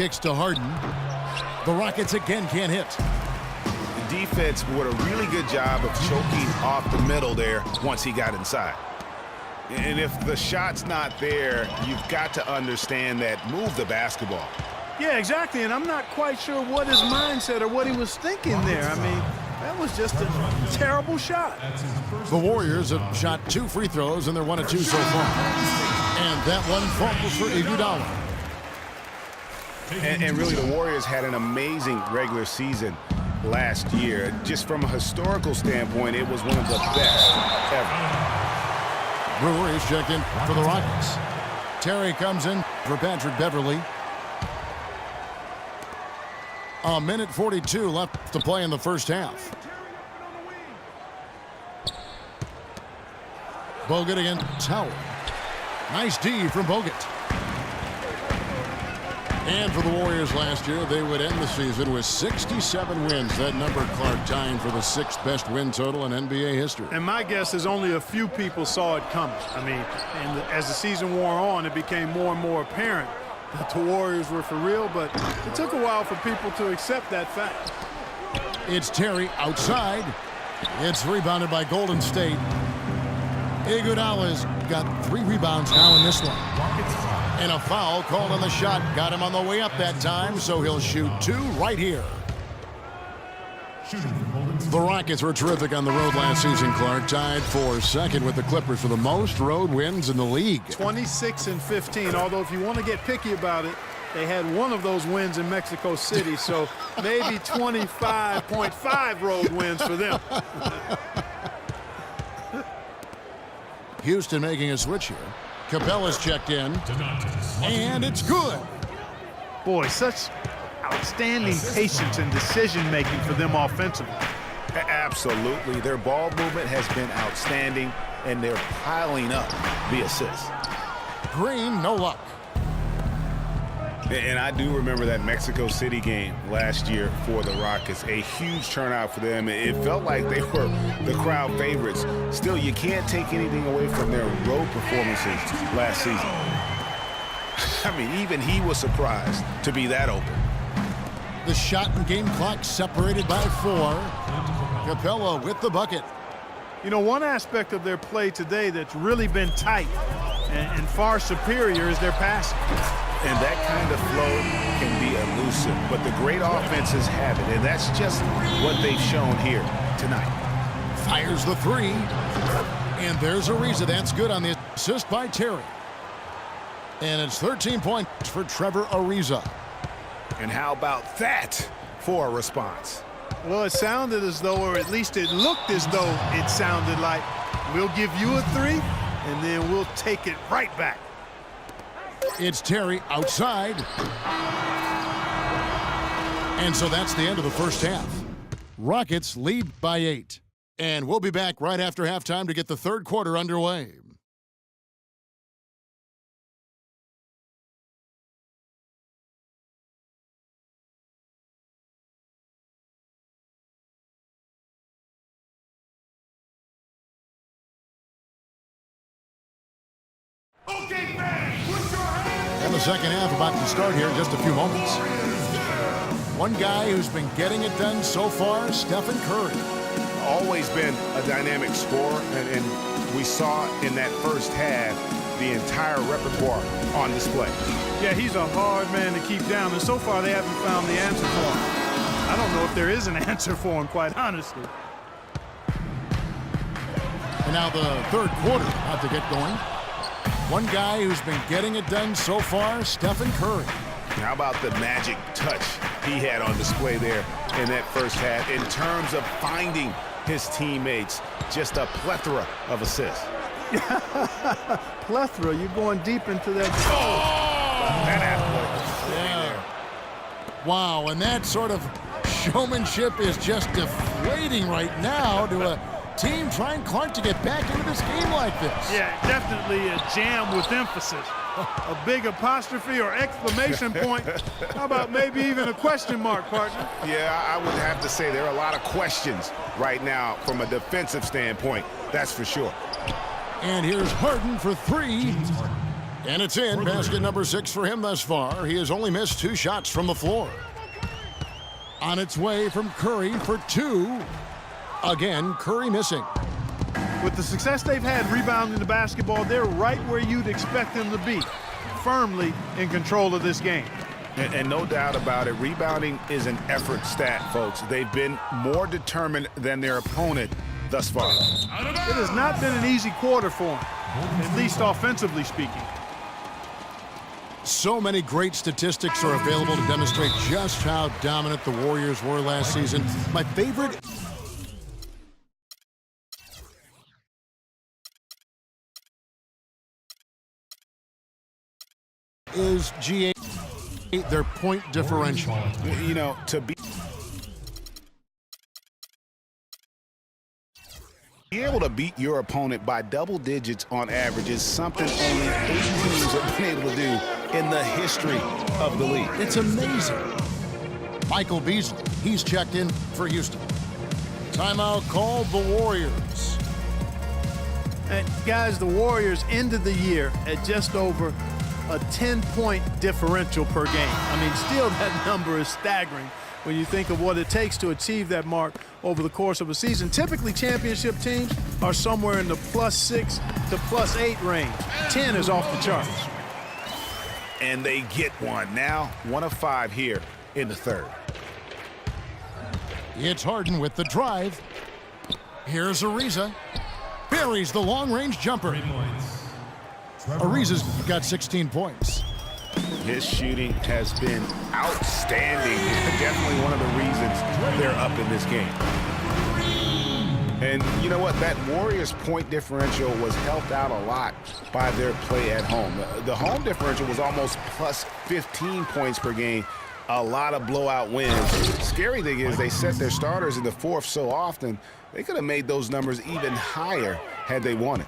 Kicks to Harden. The Rockets again can't hit. The defense did a really good job of choking off the middle there once he got inside. And if the shot's not there, you've got to understand that move the basketball. Yeah, exactly, and I'm not quite sure what his mindset or what he was thinking there. I mean, that was just a terrible shot. The Warriors have shot 2 free throws, and they're 1 of 2 so far. And that one falls for Iguodala. And really, the Warriors had an amazing regular season last year. Just from a historical standpoint, it was one of the best ever. Brewer is checked in for the Rockets. Terry comes in for Patrick Beverley. A minute 42 left to play in the first half. Bogut against Howard. Nice D from Bogut. And for the Warriors last year, they would end the season with 67 wins. That number, Clark, tying for the 6th best win total in NBA history. And my guess is only a few people saw it coming. I mean, and as the season wore on, it became more and more apparent that the Warriors were for real, but it took a while for people to accept that fact. It's Terry outside. It's rebounded by Golden State. Iguodala's got 3 rebounds now in this one. And a foul called on the shot. Got him on the way up that time, so he'll shoot 2 right here. The Rockets were terrific on the road last season, Clark. Tied for 2nd with the Clippers for the most road wins in the league. 26-15, although if you want to get picky about it, they had one of those wins in Mexico City, so maybe 25.5 road wins for them. Houston making a switch here. Capella's checked in, and it's good. Boy, such outstanding patience and decision-making for them offensively. Absolutely. Their ball movement has been outstanding, and they're piling up the assists. Green, no luck. And I do remember that Mexico City game last year for the Rockets. A huge turnout for them. It felt like they were the crowd favorites. Still, you can't take anything away from their road performances last season. I mean, even he was surprised to be that open. The shot and game clock separated by 4. Capella with the bucket. You know, one aspect of their play today that's really been tight and far superior is their passing. And that kind of flow can be elusive, but the great offenses have it, and that's just what they've shown here tonight. Fires the 3, and there's Ariza. That's good on the assist by Terry. And it's 13 points for Trevor Ariza. And how about that for a response? Well, it sounded as though, or at least it looked as though it sounded like, we'll give you a 3, and then we'll take it right back. It's Terry outside. And so that's the end of the first half. Rockets lead by 8. And we'll be back right after halftime to get the third quarter underway. Okay, fans, put your hands. And the second half about to start here in just a few moments. One guy who's been getting it done so far, Stephen Curry. Always been a dynamic scorer, and we saw in that first half the entire repertoire on display. Yeah, he's a hard man to keep down, and so far they haven't found the answer for him. I don't know if there is an answer for him, quite honestly. And now the third quarter about to get going. One guy who's been getting it done so far, Stephen Curry. How about the magic touch he had on display there in that first half in terms of finding his teammates? Just a plethora of assists. Plethora, you're going deep into that. That athletic. Yeah. Wow, and that sort of showmanship is just deflating right now to a team trying, Clark, to get back into this game like this. Yeah, definitely a jam with emphasis. A big apostrophe or exclamation point. How about maybe even a question mark, partner? Yeah, I would have to say there are a lot of questions right now from a defensive standpoint. That's for sure. And here's Harden for 3. And it's in. Basket number 6 for him thus far. He has only missed 2 shots from the floor. On its way from Curry for 2. Again, Curry missing. With the success they've had rebounding the basketball, they're right where you'd expect them to be, firmly in control of this game. And no doubt about it, rebounding is an effort stat, folks. They've been more determined than their opponent thus far. It has not been an easy quarter for them, at least offensively speaking. So many great statistics are available to demonstrate just how dominant the Warriors were last season. My favorite is GA, their point differential. You know, to be able to beat your opponent by double digits on average is something only 8 teams have been able to do in the history of the league. It's amazing. Michael Beasley, he's checked in for Houston. Timeout called the Warriors. And guys, the Warriors ended the year at just over a 10-point differential per game. I mean, still that number is staggering when you think of what it takes to achieve that mark over the course of a season. Typically, championship teams are somewhere in the +6 to +8 range. 10 is off the charts. And they get one. Now, 1 of 5 here in the third. It's Harden with the drive. Here's Ariza. Buries the long-range jumper. Ariza's got 16 points. His shooting has been outstanding. Definitely one of the reasons they're up in this game. And you know what? That Warriors point differential was helped out a lot by their play at home. The home differential was almost +15 points per game. A lot of blowout wins. Scary thing is they set their starters in the fourth so often, they could have made those numbers even higher had they wanted.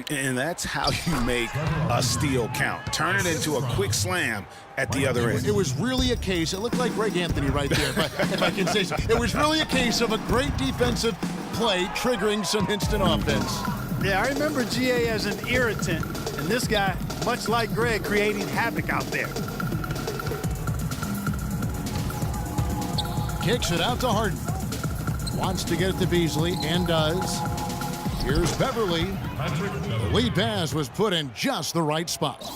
And that's how you make a steal count. Turn it into a quick slam at the other end. It was really a case, it looked like Greg Anthony right there, if I can say so. It was really a case of a great defensive play triggering some instant offense. Yeah, I remember GA as an irritant, and this guy, much like Greg, creating havoc out there. Kicks it out to Harden. Wants to get it to Beasley, and does. Here's Beverly. The lead pass was put in just the right spot.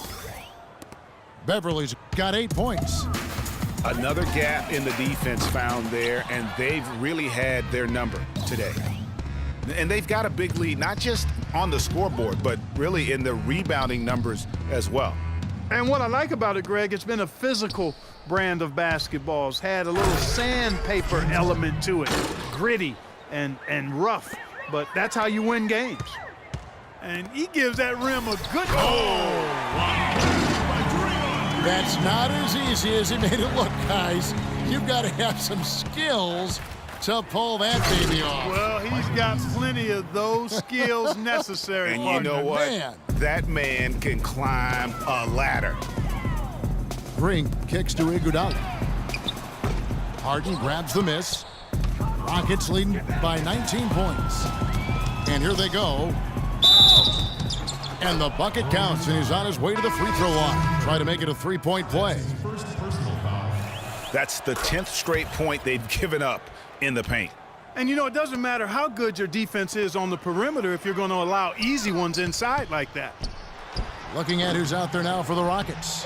Beverly's got 8 points. Another gap in the defense found there, and they've really had their number today. And they've got a big lead, not just on the scoreboard, but really in the rebounding numbers as well. And what I like about it, Greg, it's been a physical brand of basketball. It's had a little sandpaper element to it, gritty and rough. But that's how you win games. And he gives that rim a good... That's not as easy as he made it look, guys. You've got to have some skills to pull that baby off. Well, he's got plenty of those skills necessary. And you know what? Man. That man can climb a ladder. Green kicks to Iguodala. Harden grabs the miss. Rockets leading by 19 points. And here they go. And the bucket counts, and he's on his way to the free throw line. Try to make it a 3-point play. That's the 10th straight point they've given up in the paint. And you know, it doesn't matter how good your defense is on the perimeter if you're going to allow easy ones inside like that. Looking at who's out there now for the Rockets.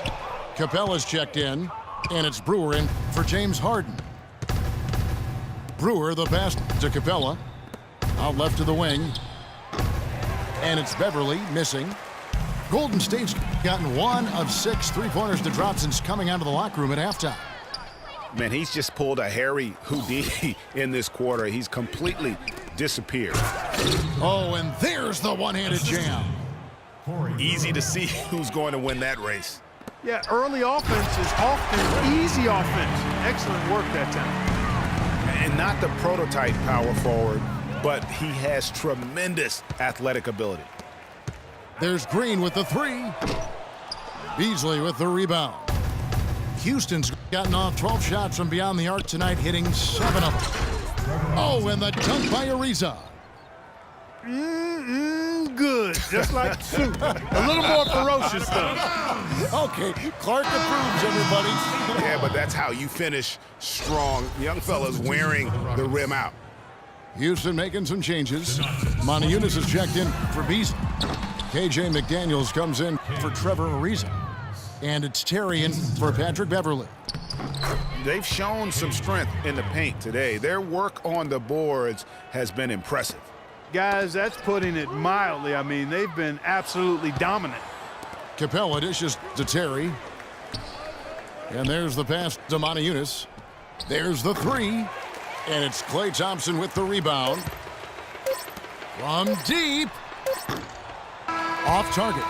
Capella's checked in, and it's Brewer in for James Harden. Brewer, the pass to Capella. Out left to the wing. And it's Beverly missing. Golden State's gotten 1 of 6 3-pointers to drop since coming out of the locker room at halftime. Man, he's just pulled a Harry Houdini in this quarter. He's completely disappeared. Oh, and there's the one-handed jam. Easy to see who's going to win that race. Yeah, early offense is often easy offense. Excellent work that time. And not the prototype power forward, but he has tremendous athletic ability. There's Green with the 3. Beasley with the rebound. Houston's gotten off 12 shots from beyond the arc tonight, hitting 7 of them. Oh, and the dunk by Ariza. Good, just like soup. A little more ferocious, though. Okay, Clark approves, everybody. Yeah, but that's how you finish strong. Young fellas wearing the rim out. Houston making some changes. Moniunas is checked in for Beasley. KJ McDaniels comes in for Trevor Ariza. And it's Terry in for Patrick Beverly. They've shown some strength in the paint today. Their work on the boards has been impressive. Guys, that's putting it mildly. I mean, they've been absolutely dominant. Capella dishes to Terry. And there's the pass to Moniunas. There's the three. And it's Klay Thompson with the rebound. From deep. Off target.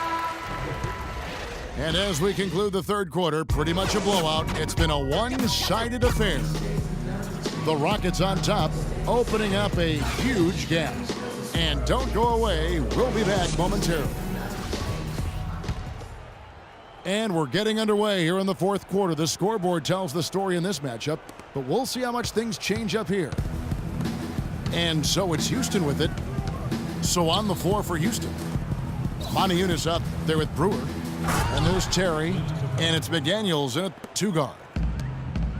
And as we conclude the third quarter, pretty much a blowout. It's been a one-sided affair. The Rockets on top, opening up a huge gap. And don't go away. We'll be back momentarily. And we're getting underway here in the fourth quarter. The scoreboard tells the story in this matchup, but we'll see how much things change up here. And so it's Houston with it. So on the floor for Houston. Moniunas up there with Brewer. And there's Terry. And it's McDaniels in a two-guard.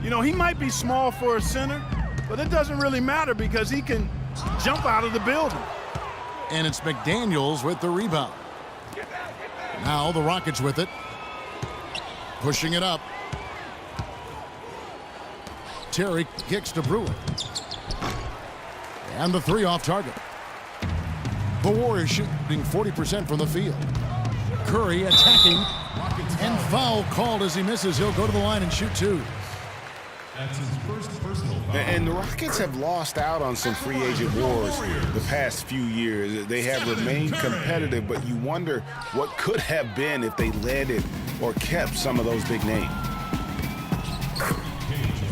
You know, he might be small for a center, but it doesn't really matter because he can jump out of the building. And it's McDaniels with the rebound. Now the Rockets with it. Pushing it up. Terry kicks to Brewer. And the three off target. The Warriors shooting 40% from the field. Curry attacking. And foul called as he misses. He'll go to the line and shoot two. That's his first personal foul. And the Rockets have lost out on some free agent wars the past few years. They have remained competitive, but you wonder what could have been if they landed or kept some of those big names.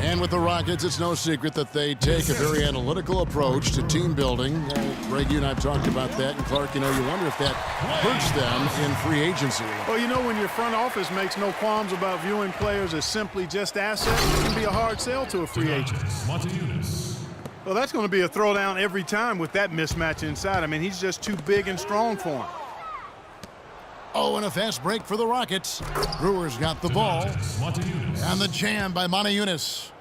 And with the Rockets, it's no secret that they take a very analytical approach to team building. Greg, you and I have talked about that. And Clark, you know, you wonder if that hurts them in free agency. Well, you know, when your front office makes no qualms about viewing players as simply just assets, it can be a hard sell to a free agent. Well, that's going to be a throwdown every time with that mismatch inside. I mean, he's just too big and strong for him. Oh, and a fast break for the Rockets. Brewers got the ball. And the jam by Moniunas.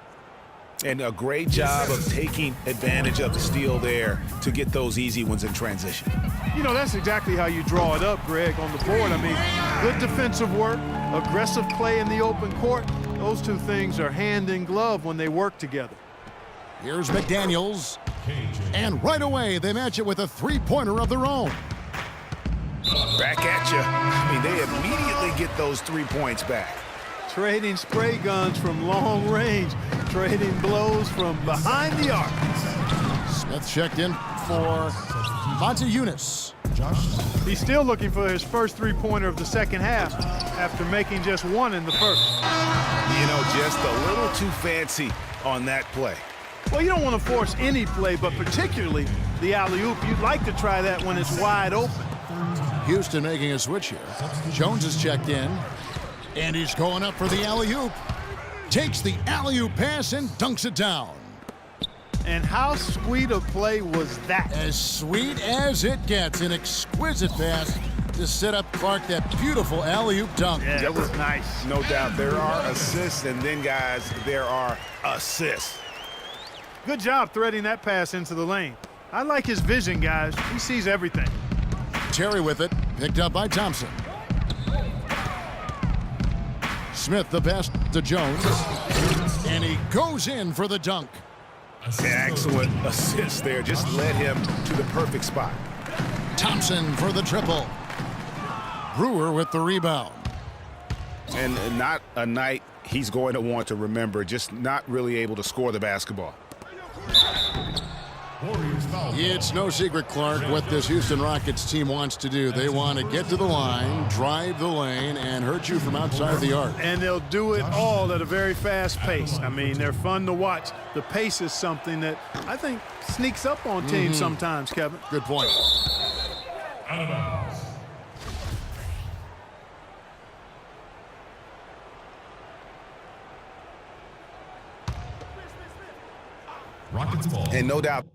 And a great job of taking advantage of the steal there to get those easy ones in transition. You know, that's exactly how you draw it up, Greg, on the board. I mean, good defensive work, aggressive play in the open court. Those two things are hand in glove when they work together. Here's McDaniels. And right away, they match it with a three-pointer of their own. Back at you. I mean, they immediately get those 3 points back. Trading spray guns from long range, trading blows from behind the arc. Smith checked in for Moniunas. He's still looking for his first three-pointer of the second half after making just one in the first. You know, just a little too fancy on that play. Well, you don't want to force any play, but particularly the alley-oop. You'd like to try that when it's wide open. Houston making a switch here. Jones is checked in. And he's going up for the alley-oop. Takes the alley-oop pass and dunks it down. And how sweet a play was that? As sweet as it gets. An exquisite pass to set up Clark that beautiful alley-oop dunk. Yeah, that was nice. No doubt. There are assists, and then, guys, there are assists. Good job threading that pass into the lane. I like his vision, guys. He sees everything. Terry with it. Picked up by Thompson. Smith the pass to Jones. And he goes in for the dunk. Excellent assist there. Just led him to the perfect spot. Thompson for the triple. Brewer with the rebound. And not a night he's going to want to remember, just not really able to score the basketball. It's no secret, Clark, what this Houston Rockets team wants to do. They want to get to the line, drive the lane, and hurt you from outside the arc. And they'll do it all at a very fast pace. I mean, they're fun to watch. The pace is something that I think sneaks up on teams sometimes, Kevin. Good point. Rockets ball. And no doubt